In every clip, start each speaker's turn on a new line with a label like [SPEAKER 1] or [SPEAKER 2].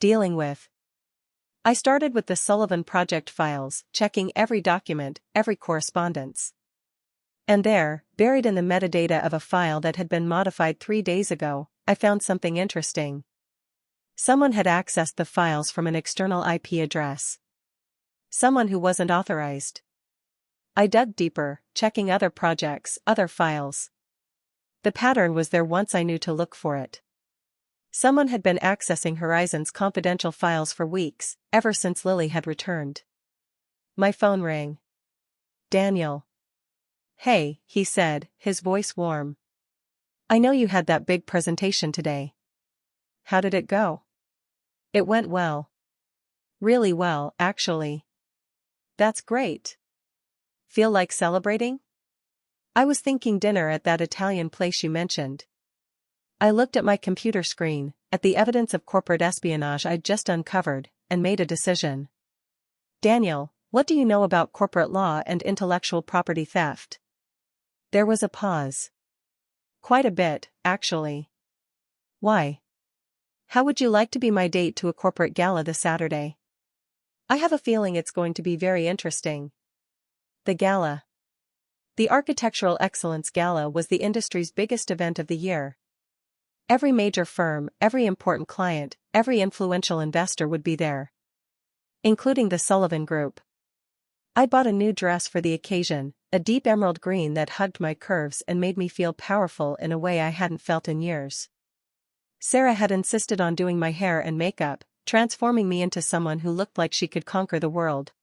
[SPEAKER 1] Dealing with. I started with the Sullivan Project files, checking every document, every correspondence. And there, buried in the metadata of a file that had been modified 3 days ago, I found something interesting. Someone had accessed the files from an external IP address. Someone who wasn't authorized. I dug deeper, checking other projects, other files. The pattern was there once I knew to look for it. Someone had been accessing Horizon's confidential files for weeks, ever since Lily had returned. My phone rang. Daniel. Hey, he said, his voice warm. I know you had that big presentation today. How did it go? It went well. Really well, actually. That's great. Feel like celebrating? I was thinking dinner at that Italian place you mentioned. I looked at my computer screen, at the evidence of corporate espionage I'd just uncovered, and made a decision. Daniel, what do you know about corporate law and intellectual property theft? There was a pause. Quite a bit, actually. Why? How would you like to be my date to a corporate gala this Saturday? I have a feeling it's going to be very interesting. The gala. The Architectural Excellence Gala was the industry's biggest event of the year. Every major firm, every important client, every influential investor would be there. Including the Sullivan Group. I bought a new dress for the occasion, a deep emerald green that hugged my curves and made me feel powerful in a way I hadn't felt in years. Sarah had insisted on doing my hair and makeup, transforming me into someone who looked like she could conquer the world.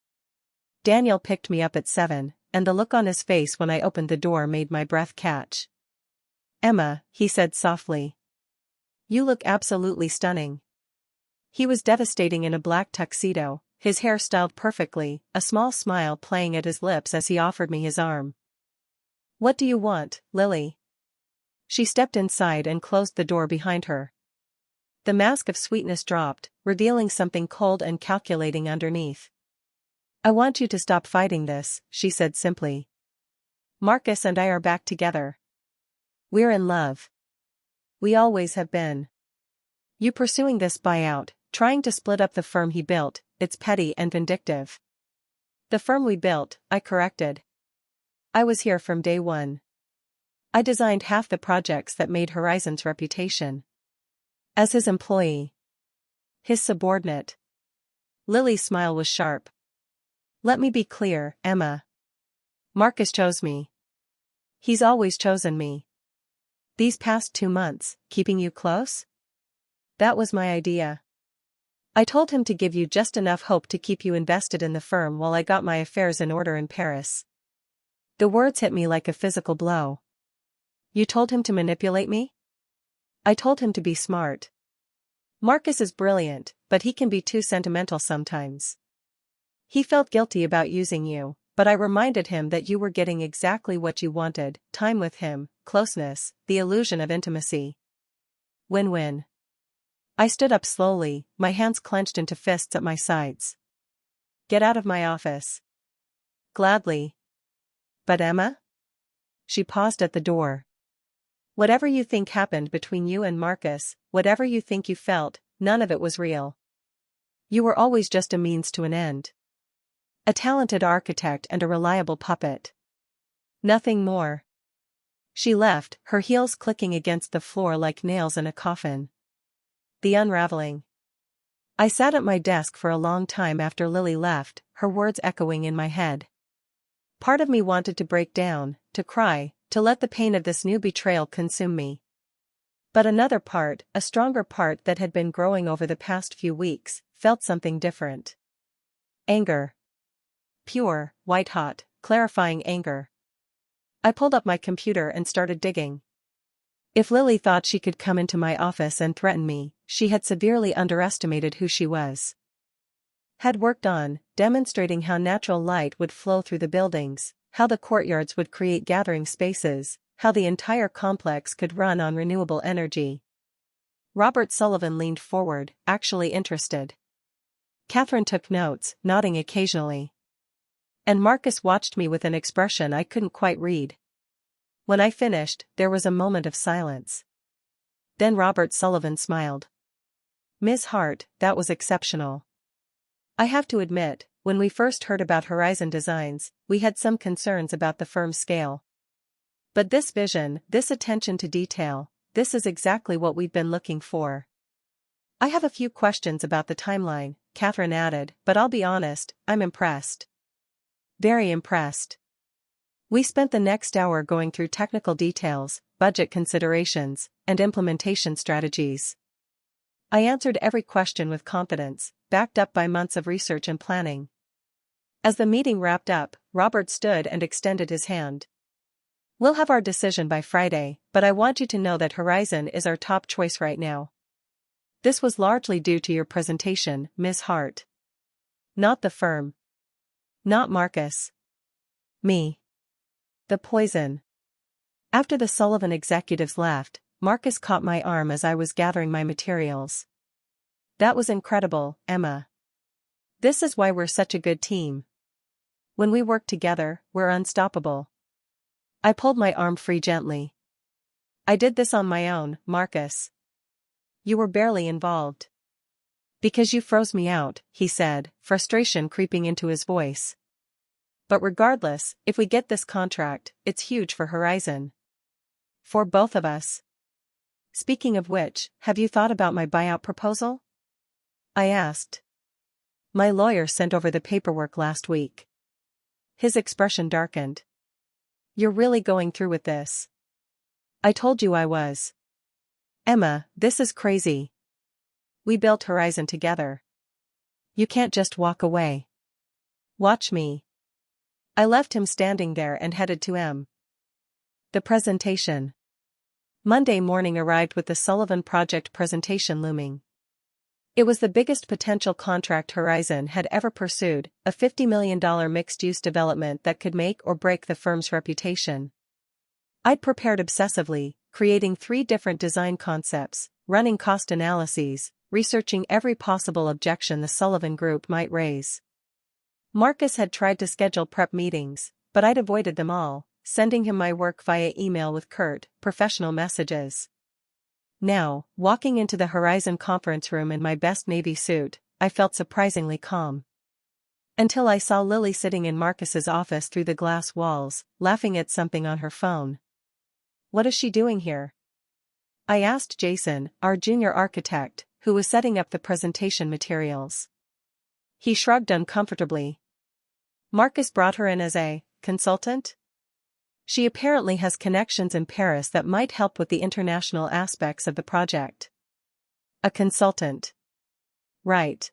[SPEAKER 1] Daniel picked me up at 7, and the look on his face when I opened the door made my breath catch. Emma, he said softly. You look absolutely stunning. He was devastating in a black tuxedo, his hair styled perfectly, a small smile playing at his lips as he offered me his arm. What do you want, Lily? She stepped inside and closed the door behind her. The mask of sweetness dropped, revealing something cold and calculating underneath. I want you to stop fighting this, she said simply. Marcus and I are back together. We're in love. We always have been. You pursuing this buyout, trying to split up the firm he built, it's petty and vindictive. The firm we built, I corrected. I was here from day one. I designed half the projects that made Horizon's reputation. As his employee. His subordinate. Lily's smile was sharp. Let me be clear, Emma. Marcus chose me. He's always chosen me. These past 2 months, keeping you close? That was my idea. I told him to give you just enough hope to keep you invested in the firm while I got my affairs in order in Paris. The words hit me like a physical blow. You told him to manipulate me? I told him to be smart. Marcus is brilliant, but he can be too sentimental sometimes. He felt guilty about using you, but I reminded him that you were getting exactly what you wanted, time with him, closeness, the illusion of intimacy. Win-win. I stood up slowly, my hands clenched into fists at my sides. Get out of my office. Gladly. But Emma? She paused at the door. Whatever you think happened between you and Marcus, whatever you think you felt, none of it was real. You were always just a means to an end. A talented architect and a reliable puppet. Nothing more. She left, her heels clicking against the floor like nails in a coffin. The unraveling. I sat at my desk for a long time after Lily left, her words echoing in my head. Part of me wanted to break down, to cry, to let the pain of this new betrayal consume me. But another part, a stronger part that had been growing over the past few weeks, felt something different. Anger. Pure, white-hot, clarifying anger. I pulled up my computer and started digging. If Lily thought she could come into my office and threaten me, she had severely underestimated who she was. Had worked on, demonstrating how natural light would flow through the buildings, how the courtyards would create gathering spaces, how the entire complex could run on renewable energy. Robert Sullivan leaned forward, actually interested. Catherine took notes, nodding occasionally. And Marcus watched me with an expression I couldn't quite read. When I finished, there was a moment of silence. Then Robert Sullivan smiled. Ms. Hart, that was exceptional. I have to admit, when we first heard about Horizon Designs, we had some concerns about the firm's scale. But this vision, this attention to detail, this is exactly what we've been looking for. I have a few questions about the timeline, Catherine added, but I'll be honest, I'm impressed. Very impressed. We spent the next hour going through technical details, budget considerations, and implementation strategies. I answered every question with confidence, backed up by months of research and planning. As the meeting wrapped up, Robert stood and extended his hand. We'll have our decision by Friday, but I want you to know that Horizon is our top choice right now. This was largely due to your presentation, Ms. Hart. Not the firm. Not Marcus. Me. The poison. After the Sullivan executives left, Marcus caught my arm as I was gathering my materials. That was incredible, Emma. This is why we're such a good team. When we work together, we're unstoppable. I pulled my arm free gently. I did this on my own, Marcus. You were barely involved. Because you froze me out, he said, frustration creeping into his voice. But regardless, if we get this contract, it's huge for Horizon. For both of us. Speaking of which, have you thought about my buyout proposal? I asked. My lawyer sent over the paperwork last week. His expression darkened. You're really going through with this? I told you I was. Emma, this is crazy. We built Horizon together. You can't just walk away. Watch me. I left him standing there and headed to M. The presentation. Monday morning arrived with the Sullivan Project presentation looming. It was the biggest potential contract Horizon had ever pursued, a $50 million mixed-use development that could make or break the firm's reputation. I'd prepared obsessively, creating 3 different design concepts, running cost analyses, researching every possible objection the Sullivan Group might raise. Marcus had tried to schedule prep meetings, but I'd avoided them all, sending him my work via email with curt, professional messages. Now, walking into the Horizon conference room in my best navy suit, I felt surprisingly calm. Until I saw Lily sitting in Marcus's office through the glass walls, laughing at something on her phone. What is she doing here? I asked Jason, our junior architect, who was setting up the presentation materials. He shrugged uncomfortably. Marcus brought her in as a consultant? She apparently has connections in Paris that might help with the international aspects of the project. A consultant. Right.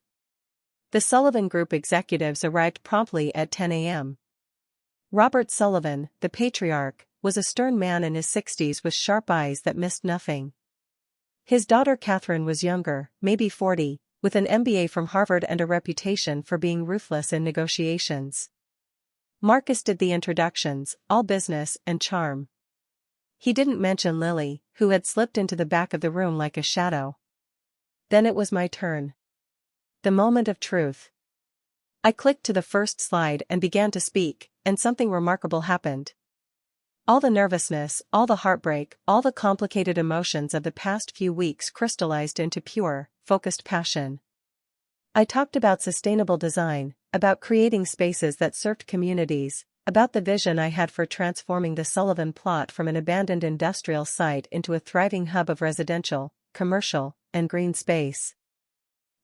[SPEAKER 1] The Sullivan Group executives arrived promptly at 10 a.m. Robert Sullivan, the patriarch, was a stern man in his 60s with sharp eyes that missed nothing. His daughter Catherine was younger, maybe 40, with an MBA from Harvard and a reputation for being ruthless in negotiations. Marcus did the introductions, all business and charm. He didn't mention Lily, who had slipped into the back of the room like a shadow. Then it was my turn. The moment of truth. I clicked to the first slide and began to speak, and something remarkable happened. All the nervousness, all the heartbreak, all the complicated emotions of the past few weeks crystallized into pure, focused passion. I talked about sustainable design, about creating spaces that served communities, about the vision I had for transforming the Sullivan plot from an abandoned industrial site into a thriving hub of residential, commercial, and green space.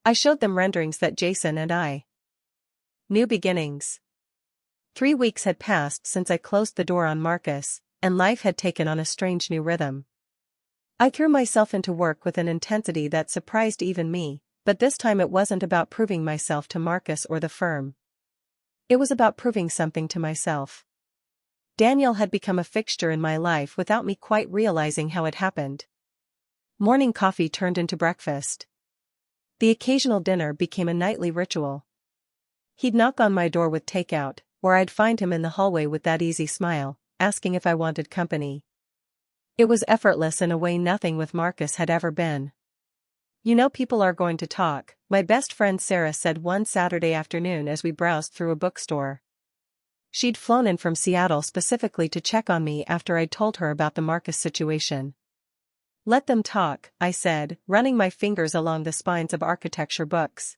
[SPEAKER 1] I showed them renderings that Jason and I. New beginnings. 3 weeks had passed since I closed the door on Marcus, and life had taken on a strange new rhythm. I threw myself into work with an intensity that surprised even me, but this time it wasn't about proving myself to Marcus or the firm. It was about proving something to myself. Daniel had become a fixture in my life without me quite realizing how it happened. Morning coffee turned into breakfast. The occasional dinner became a nightly ritual. He'd knock on my door with takeout, or I'd find him in the hallway with that easy smile, asking if I wanted company. It was effortless in a way nothing with Marcus had ever been. You know, people are going to talk, my best friend Sarah said one Saturday afternoon as we browsed through a bookstore. She'd flown in from Seattle specifically to check on me after I'd told her about the Marcus situation. Let them talk, I said, running my fingers along the spines of architecture books.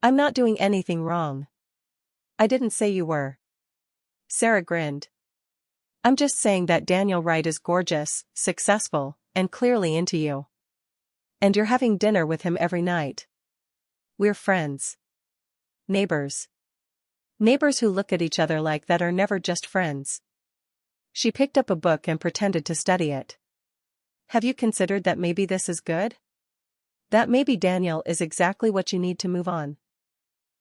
[SPEAKER 1] I'm not doing anything wrong. I didn't say you were. Sarah grinned. I'm just saying that Daniel Wright is gorgeous, successful, and clearly into you. And you're having dinner with him every night. We're friends. Neighbors. Neighbors who look at each other like that are never just friends. She picked up a book and pretended to study it. Have you considered that maybe this is good? That maybe Daniel is exactly what you need to move on?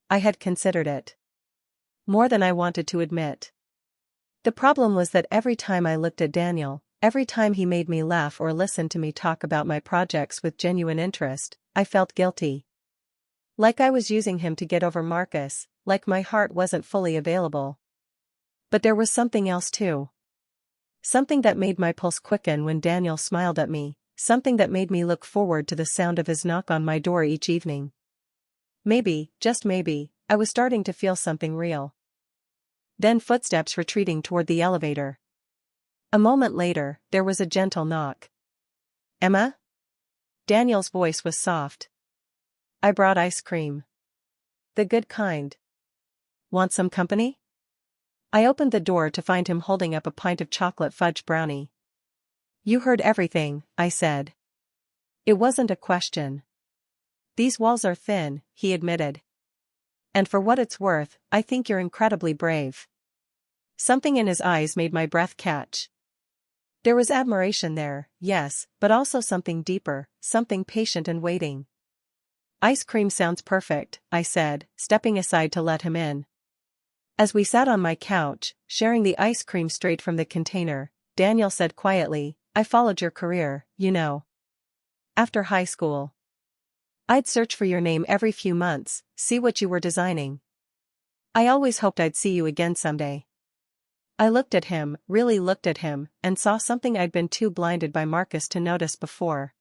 [SPEAKER 1] I had considered it. More than I wanted to admit. The problem was that every time I looked at Daniel, every time he made me laugh or listened to me talk about my projects with genuine interest, I felt guilty. Like I was using him to get over Marcus, like my heart wasn't fully available. But there was something else too. Something that made my pulse quicken when Daniel smiled at me, something that made me look forward to the sound of his knock on my door each evening. Maybe, just maybe, I was starting to feel something real. Then footsteps retreating toward the elevator. A moment later, there was a gentle knock. Emma? Daniel's voice was soft. I brought ice cream. The good kind. Want some company? I opened the door to find him holding up a pint of chocolate fudge brownie. You heard everything, I said. It wasn't a question. These walls are thin, he admitted. And for what it's worth, I think you're incredibly brave. Something in his eyes made my breath catch. There was admiration there, yes, but also something deeper, something patient and waiting. Ice cream sounds perfect, I said, stepping aside to let him in. As we sat on my couch, sharing the ice cream straight from the container, Daniel said quietly, I followed your career, you know. After high school. I'd search for your name every few months, see what you were designing. I always hoped I'd see you again someday. I looked at him, really looked at him, and saw something I'd been too blinded by Marcus to notice before.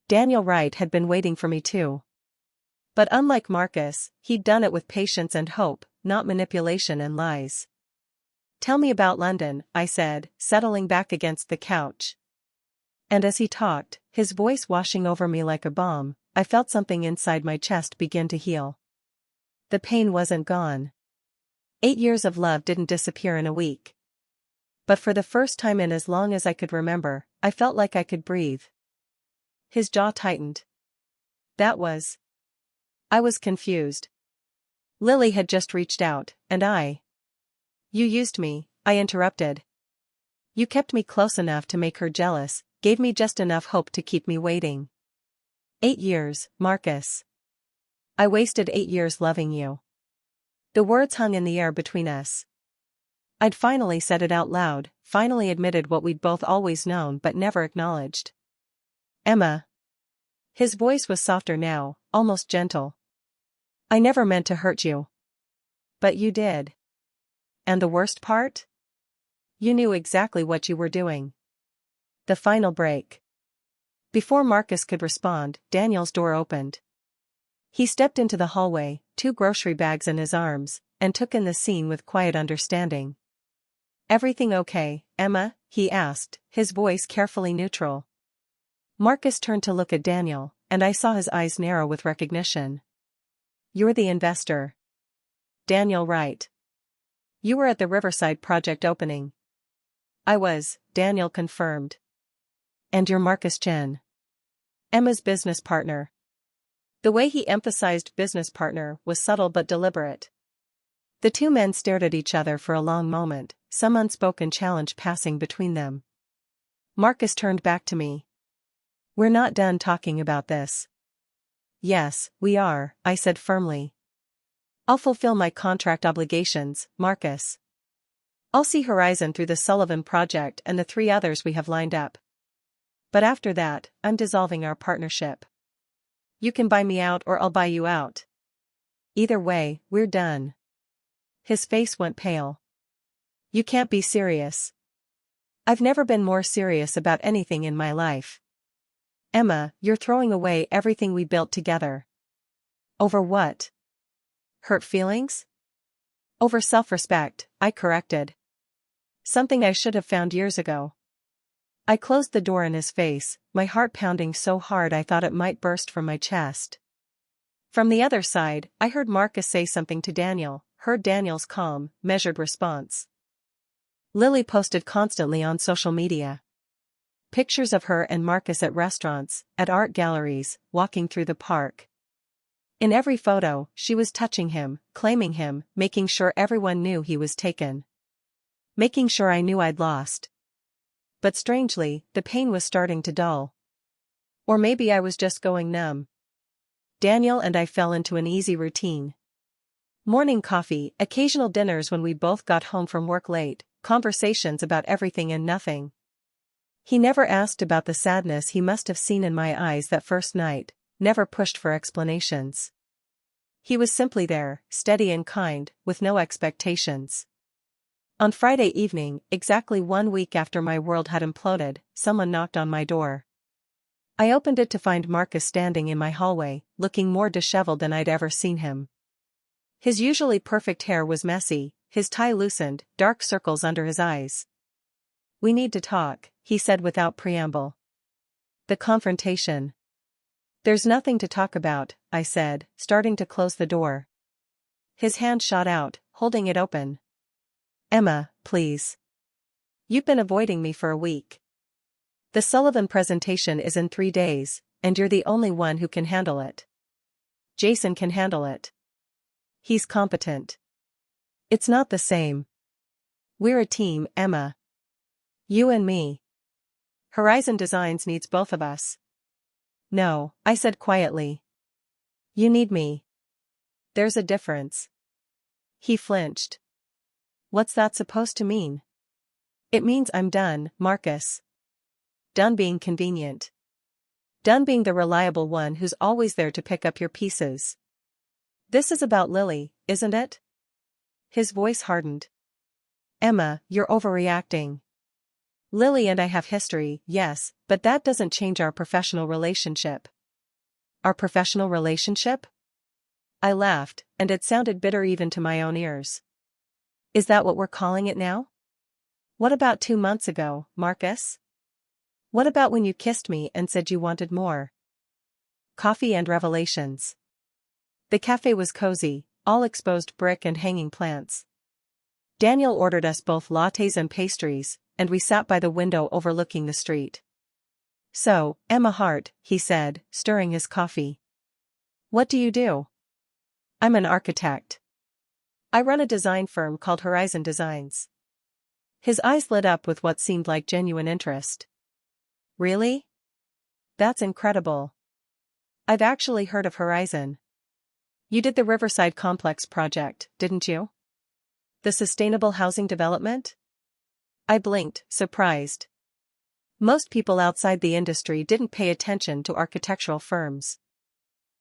[SPEAKER 1] Daniel Wright had been waiting for me too. But unlike Marcus, he'd done it with patience and hope, not manipulation and lies. Tell me about London, I said, settling back against the couch. And as he talked, his voice washing over me like a balm, I felt something inside my chest begin to heal. The pain wasn't gone. 8 years of love didn't disappear in a week. But for the first time in as long as I could remember, I felt like I could breathe. His jaw tightened. I was confused. Lily had just reached out, and You used me, I interrupted. You kept me close enough to make her jealous, gave me just enough hope to keep me waiting. 8 years, Marcus. I wasted 8 years loving you. The words hung in the air between us. I'd finally said it out loud, finally admitted what we'd both always known but never acknowledged. Emma. His voice was softer now, almost gentle. I never meant to hurt you. But you did. And the worst part? You knew exactly what you were doing. The final break. Before Marcus could respond, Daniel's door opened. He stepped into the hallway, 2 grocery bags in his arms, and took in the scene with quiet understanding. Everything okay, Emma? He asked, his voice carefully neutral. Marcus turned to look at Daniel, and I saw his eyes narrow with recognition. You're the investor. Daniel Wright. You were at the Riverside project opening. I was, Daniel confirmed. And you're Marcus Chen. Emma's business partner. The way he emphasized business partner was subtle but deliberate. The 2 men stared at each other for a long moment, some unspoken challenge passing between them. Marcus turned back to me. We're not done talking about this. Yes, we are, I said firmly. I'll fulfill my contract obligations, Marcus. I'll see Horizon through the Sullivan project and the 3 others we have lined up. But after that, I'm dissolving our partnership. You can buy me out or I'll buy you out. Either way, we're done. His face went pale. You can't be serious. I've never been more serious about anything in my life. Emma, you're throwing away everything we built together. Over what? Hurt feelings? Over self-respect, I corrected. Something I should have found years ago. I closed the door in his face, my heart pounding so hard I thought it might burst from my chest. From the other side, I heard Marcus say something to Daniel, heard Daniel's calm, measured response. Lily posted constantly on social media. Pictures of her and Marcus at restaurants, at art galleries, walking through the park. In every photo, she was touching him, claiming him, making sure everyone knew he was taken. Making sure I knew I'd lost. But strangely, the pain was starting to dull. Or maybe I was just going numb. Daniel and I fell into an easy routine. Morning coffee, occasional dinners when we both got home from work late, conversations about everything and nothing. He never asked about the sadness he must have seen in my eyes that first night, never pushed for explanations. He was simply there, steady and kind, with no expectations. On Friday evening, exactly 1 week after my world had imploded, someone knocked on my door. I opened it to find Marcus standing in my hallway, looking more disheveled than I'd ever seen him. His usually perfect hair was messy, his tie loosened, dark circles under his eyes. "We need to talk," he said without preamble. The confrontation. "There's nothing to talk about," I said, starting to close the door. His hand shot out, holding it open. "Emma, please. You've been avoiding me for a week. The Sullivan presentation is in 3 days, and you're the only one who can handle it. Jason can handle it. He's competent. It's not the same. We're a team, Emma. You and me. Horizon Designs needs both of us." "No," I said quietly. "You need me. There's a difference." He flinched. "What's that supposed to mean?" "It means I'm done, Marcus. Done being convenient. Done being the reliable one who's always there to pick up your pieces. This is about Lily, isn't it?" His voice hardened. "Emma, you're overreacting. Lily and I have history, yes, but that doesn't change our professional relationship." "Our professional relationship?" I laughed, and it sounded bitter even to my own ears. "Is that what we're calling it now? What about 2 months ago, Marcus? What about when you kissed me and said you wanted more?" Coffee and revelations. The cafe was cozy, all exposed brick and hanging plants. Daniel ordered us both lattes and pastries, and we sat by the window overlooking the street. "So, Emma Hart," he said, stirring his coffee. "What do you do?" "I'm an architect. I run a design firm called Horizon Designs." His eyes lit up with what seemed like genuine interest. "Really? That's incredible. I've actually heard of Horizon. You did the Riverside Complex project, didn't you? The sustainable housing development?" I blinked, surprised. Most people outside the industry didn't pay attention to architectural firms.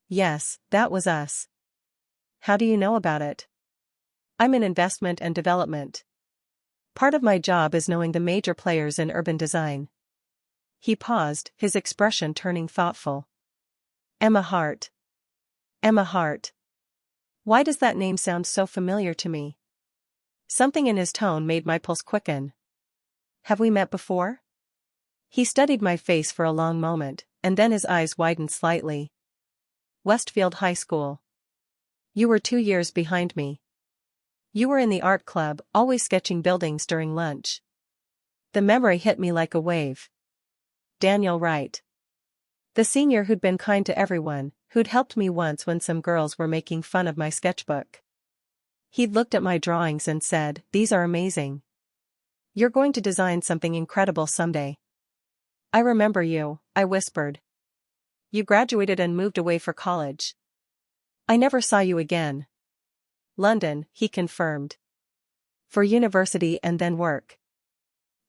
[SPEAKER 1] "Yes, that was us." "How do you know about it?" "I'm in investment and development. Part of my job is knowing the major players in urban design." He paused, his expression turning thoughtful. "Emma Hart. Emma Hart. Why does that name sound so familiar to me?" Something in his tone made my pulse quicken. "Have we met before?" He studied my face for a long moment, and then his eyes widened slightly. "Westfield High School. You were 2 years behind me. You were in the art club, always sketching buildings during lunch." The memory hit me like a wave. Daniel Wright. The senior who'd been kind to everyone, who'd helped me once when some girls were making fun of my sketchbook. He'd looked at my drawings and said, "These are amazing. You're going to design something incredible someday." "I remember you," I whispered. "You graduated and moved away for college." "I never saw you again." "London," he confirmed. "For university and then work."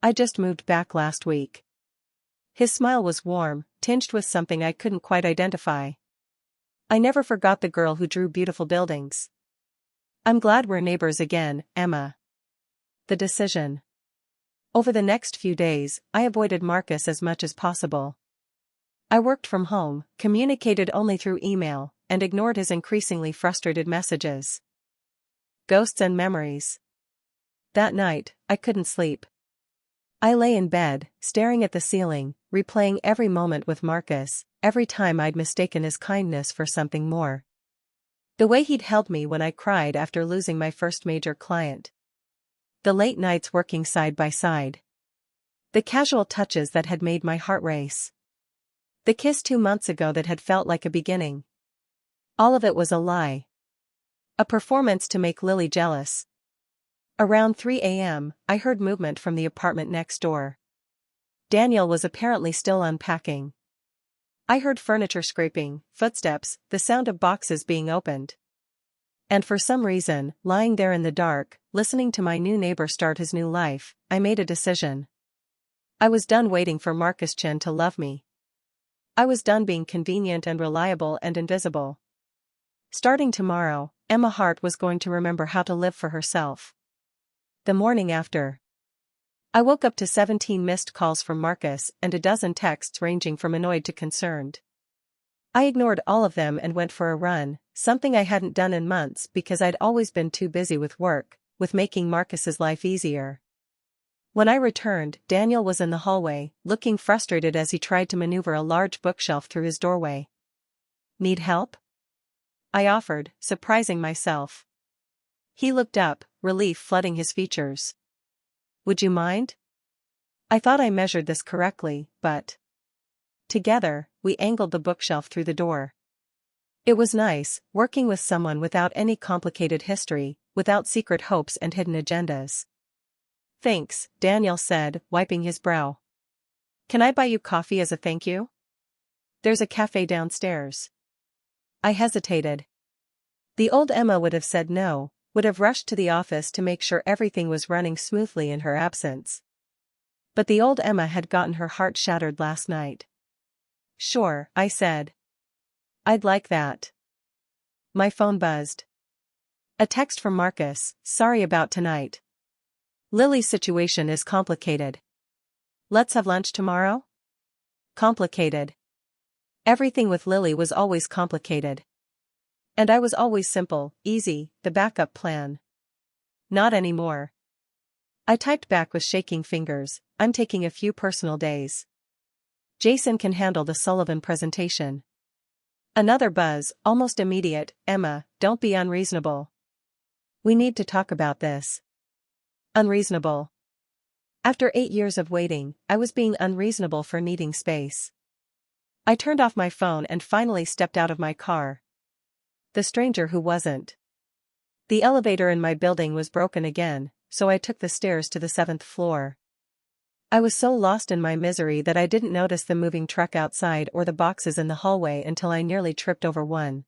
[SPEAKER 1] "I just moved back last week." His smile was warm, tinged with something I couldn't quite identify. "I never forgot the girl who drew beautiful buildings." "I'm glad we're neighbors again, Emma." The decision. Over the next few days, I avoided Marcus as much as possible. I worked from home, communicated only through email, and ignored his increasingly frustrated messages. Ghosts and memories. That night, I couldn't sleep. I lay in bed, staring at the ceiling, replaying every moment with Marcus, every time I'd mistaken his kindness for something more. The way he'd held me when I cried after losing my first major client. The late nights working side by side. The casual touches that had made my heart race. The kiss 2 months ago that had felt like a beginning. All of it was a lie. A performance to make Lily jealous. Around 3 a.m., I heard movement from the apartment next door. Daniel was apparently still unpacking. I heard furniture scraping, footsteps, the sound of boxes being opened. And for some reason, lying there in the dark, listening to my new neighbor start his new life, I made a decision. I was done waiting for Marcus Chin to love me. I was done being convenient and reliable and invisible. Starting tomorrow, Emma Hart was going to remember how to live for herself. The morning after, I woke up to 17 missed calls from Marcus and a dozen texts ranging from annoyed to concerned. I ignored all of them and went for a run, something I hadn't done in months because I'd always been too busy with work, with making Marcus's life easier. When I returned, Daniel was in the hallway, looking frustrated as he tried to maneuver a large bookshelf through his doorway. Need help? I offered, surprising myself. He looked up, relief flooding his features. Would you mind? I thought I measured this correctly, but... Together, we angled the bookshelf through the door. It was nice, working with someone without any complicated history, without secret hopes and hidden agendas. Thanks, Daniel said, wiping his brow. Can I buy you coffee as a thank you? There's a cafe downstairs. I hesitated. The old Emma would have said no, would have rushed to the office to make sure everything was running smoothly in her absence. But the old Emma had gotten her heart shattered last night. Sure, I said. I'd like that. My phone buzzed. A text from Marcus, sorry about tonight. Lily's situation is complicated. Let's have lunch tomorrow? Complicated. Everything with Lily was always complicated. And I was always simple, easy, the backup plan. Not anymore. I typed back with shaking fingers, I'm taking a few personal days. Jason can handle the Sullivan presentation. Another buzz, almost immediate, Emma, don't be unreasonable. We need to talk about this. Unreasonable. After 8 years of waiting, I was being unreasonable for needing space. I turned off my phone and finally stepped out of my car. The stranger who wasn't. The elevator in my building was broken again, so I took the stairs to the 7th floor. I was so lost in my misery that I didn't notice the moving truck outside or the boxes in the hallway until I nearly tripped over one.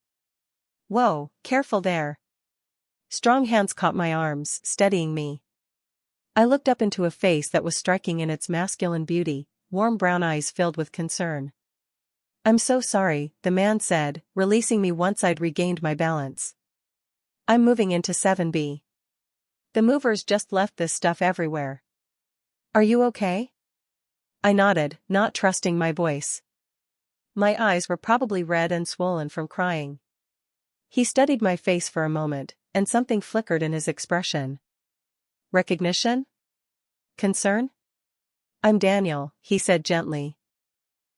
[SPEAKER 1] Whoa, careful there. Strong hands caught my arms, steadying me. I looked up into a face that was striking in its masculine beauty, warm brown eyes filled with concern. I'm so sorry, the man said, releasing me once I'd regained my balance. I'm moving into 7B. The movers just left this stuff everywhere. Are you okay? I nodded, not trusting my voice. My eyes were probably red and swollen from crying. He studied my face for a moment, and something flickered in his expression. Recognition? Concern? I'm Daniel, he said gently.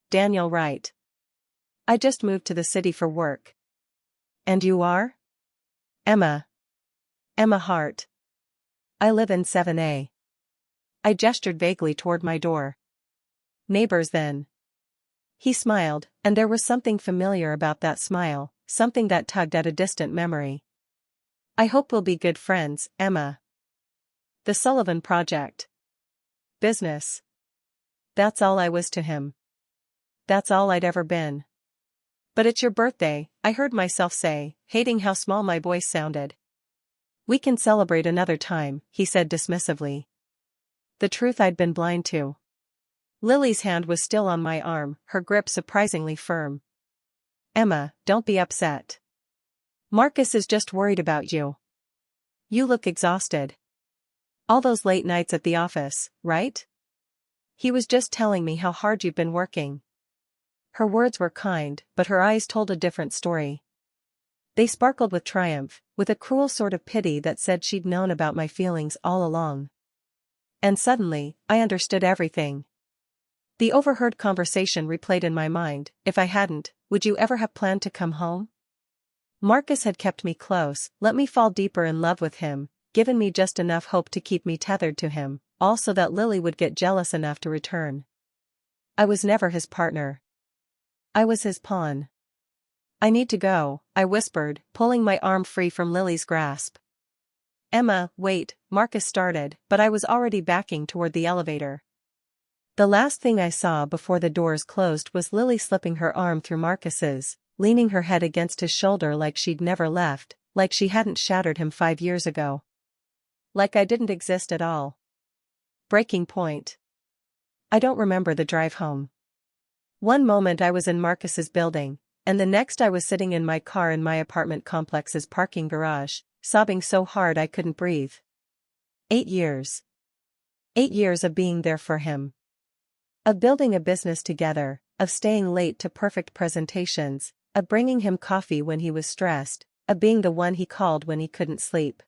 [SPEAKER 1] Daniel Wright. I just moved to the city for work. And you are? Emma. Emma Hart. I live in 7A. I gestured vaguely toward my door. Neighbors then. He smiled, and there was something familiar about that smile, something that tugged at a distant memory. I hope we'll be good friends, Emma. The Sullivan Project. Business. That's all I was to him. That's all I'd ever been. But it's your birthday, I heard myself say, hating how small my voice sounded. We can celebrate another time, he said dismissively. The truth I'd been blind to. Lily's hand was still on my arm, her grip surprisingly firm. Emma, don't be upset. Marcus is just worried about you. You look exhausted. All those late nights at the office, right? He was just telling me how hard you've been working. Her words were kind, but her eyes told a different story. They sparkled with triumph, with a cruel sort of pity that said she'd known about my feelings all along. And suddenly, I understood everything. The overheard conversation replayed in my mind. If I hadn't, would you ever have planned to come home? Marcus had kept me close, let me fall deeper in love with him, given me just enough hope to keep me tethered to him, all so that Lily would get jealous enough to return. I was never his partner. I was his pawn. I need to go, I whispered, pulling my arm free from Lily's grasp. Emma, wait, Marcus started, but I was already backing toward the elevator. The last thing I saw before the doors closed was Lily slipping her arm through Marcus's, leaning her head against his shoulder like she'd never left, like she hadn't shattered him 5 years ago. Like I didn't exist at all. Breaking point. I don't remember the drive home. One moment I was in Marcus's building, and the next I was sitting in my car in my apartment complex's parking garage, sobbing so hard I couldn't breathe. 8 years. 8 years of being there for him. Of building a business together, of staying late to perfect presentations, of bringing him coffee when he was stressed, of being the one he called when he couldn't sleep.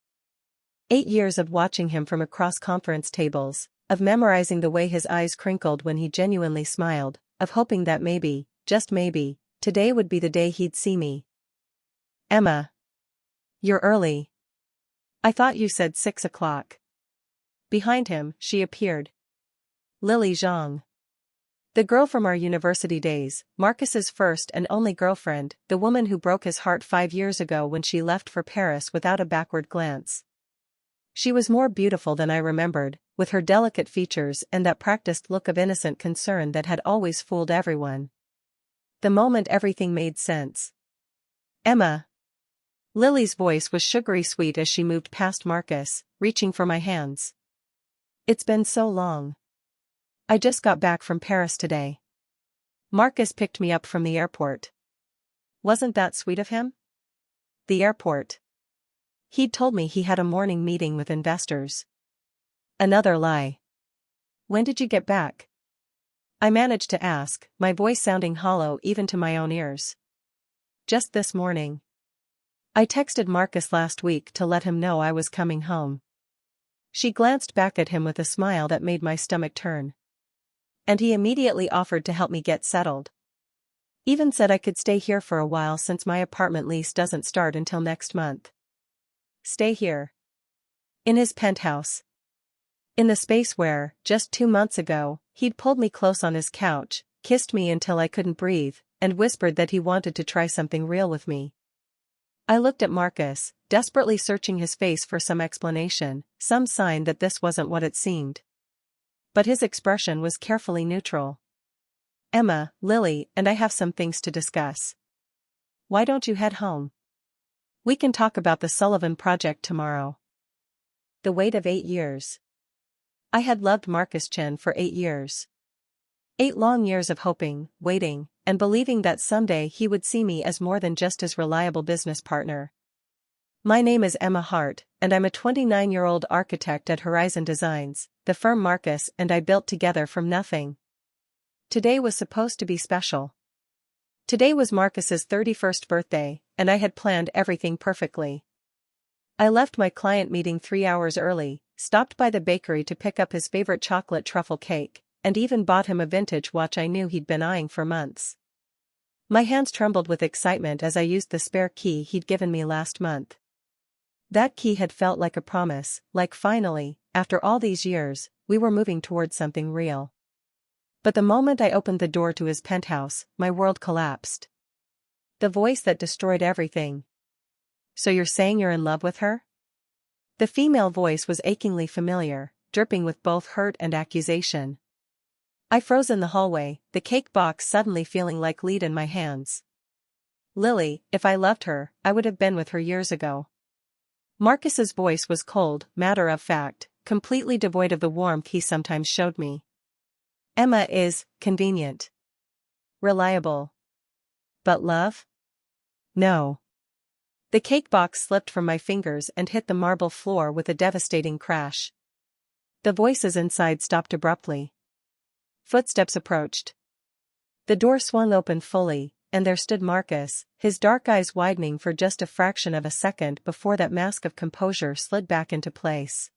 [SPEAKER 1] 8 years of watching him from across conference tables, of memorizing the way his eyes crinkled when he genuinely smiled, of hoping that maybe, just maybe, today would be the day he'd see me. Emma. You're early. I thought you said 6 o'clock. Behind him, she appeared. Lily Zhang. The girl from our university days, Marcus's first and only girlfriend, the woman who broke his heart 5 years ago when she left for Paris without a backward glance. She was more beautiful than I remembered, with her delicate features and that practiced look of innocent concern that had always fooled everyone. The moment everything made sense. Emma. Lily's voice was sugary sweet as she moved past Marcus, reaching for my hands. It's been so long. I just got back from Paris today. Marcus picked me up from the airport. Wasn't that sweet of him? The airport. He'd told me he had a morning meeting with investors. Another lie. When did you get back? I managed to ask, my voice sounding hollow even to my own ears. Just this morning. I texted Marcus last week to let him know I was coming home. She glanced back at him with a smile that made my stomach turn. And he immediately offered to help me get settled. Even said I could stay here for a while since my apartment lease doesn't start until next month. Stay here. In his penthouse. In the space where, just 2 months ago, he'd pulled me close on his couch, kissed me until I couldn't breathe, and whispered that he wanted to try something real with me. I looked at Marcus, desperately searching his face for some explanation, some sign that this wasn't what it seemed. But his expression was carefully neutral. Emma, Lily, and I have some things to discuss. Why don't you head home? We can talk about the Sullivan project tomorrow. The wait of 8 years. I had loved Marcus Chen for 8 years. 8 long years of hoping, waiting, and believing that someday he would see me as more than just his reliable business partner. My name is Emma Hart, and I'm a 29-year-old architect at Horizon Designs, the firm Marcus and I built together from nothing. Today was supposed to be special. Today was Marcus's 31st birthday, and I had planned everything perfectly. I left my client meeting 3 hours early, stopped by the bakery to pick up his favorite chocolate truffle cake, and even bought him a vintage watch I knew he'd been eyeing for months. My hands trembled with excitement as I used the spare key he'd given me last month. That key had felt like a promise, like finally, after all these years, we were moving towards something real. But the moment I opened the door to his penthouse, my world collapsed. The voice that destroyed everything. So you're saying you're in love with her? The female voice was achingly familiar, dripping with both hurt and accusation. I froze in the hallway, the cake box suddenly feeling like lead in my hands. Lily, if I loved her, I would have been with her years ago. Marcus's voice was cold, matter-of-fact, completely devoid of the warmth he sometimes showed me. Emma is convenient. Reliable. But love? No. The cake box slipped from my fingers and hit the marble floor with a devastating crash. The voices inside stopped abruptly. Footsteps approached. The door swung open fully, and there stood Marcus, his dark eyes widening for just a fraction of a second before that mask of composure slid back into place.